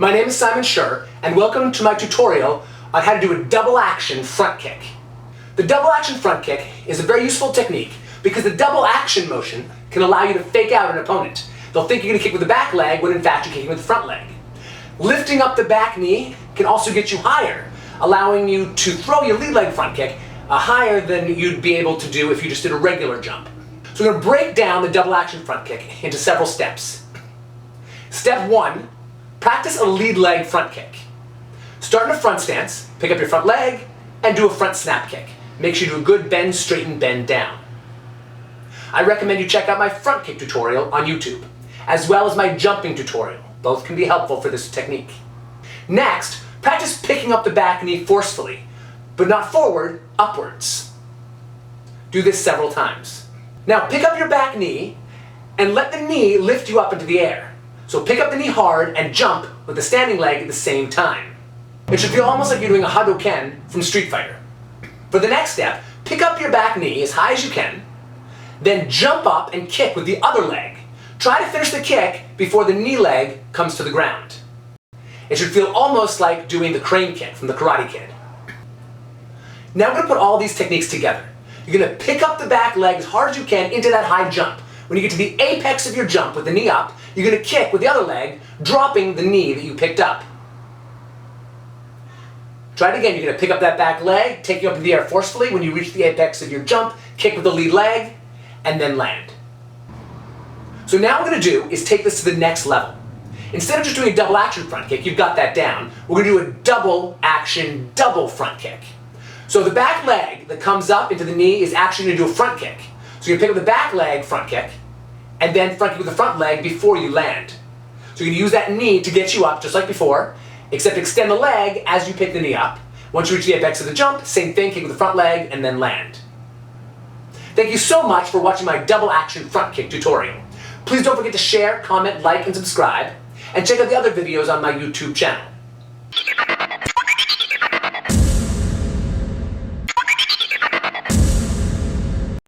My name is Simon Schur, and welcome to my tutorial on how to do a double action front kick. The double action front kick is a very useful technique because the double action motion can allow you to fake out an opponent. They'll think you're going to kick with the back leg when in fact you're kicking with the front leg. Lifting up the back knee can also get you higher, allowing you to throw your lead leg front kick higher than you'd be able to do if you just did a regular jump. So we're going to break down the double action front kick into several steps. Step 1, practice a lead leg front kick. Start in a front stance, pick up your front leg, and do a front snap kick. Make sure you do a good bend, straighten, bend down. I recommend you check out my front kick tutorial on YouTube, as well as my jumping tutorial. Both can be helpful for this technique. Next, practice picking up the back knee forcefully, but not forward, upwards. Do this several times. Now pick up your back knee and let the knee lift you up into the air. So pick up the knee hard and jump with the standing leg at the same time. It should feel almost like you're doing a Hadouken from Street Fighter. For the next step, pick up your back knee as high as you can, then jump up and kick with the other leg. Try to finish the kick before the knee leg comes to the ground. It should feel almost like doing the crane kick from the Karate Kid. Now we're going to put all these techniques together. You're going to pick up the back leg as hard as you can into that high jump. When you get to the apex of your jump with the knee up, you're going to kick with the other leg, dropping the knee that you picked up. Try it again. You're going to pick up that back leg, take you up in the air forcefully. When you reach the apex of your jump, kick with the lead leg, and then land. So now what we're going to do is take this to the next level. Instead of just doing a double action front kick, you've got that down, we're going to do a double action double front kick. So the back leg that comes up into the knee is actually going to do a front kick. So you're going to pick up the back leg front kick, and then front kick with the front leg before you land. So you're going to use that knee to get you up just like before, except extend the leg as you pick the knee up. Once you reach the apex of the jump, same thing, kick with the front leg, and then land. Thank you so much for watching my double action front kick tutorial. Please don't forget to share, comment, like, and subscribe, and check out the other videos on my YouTube channel.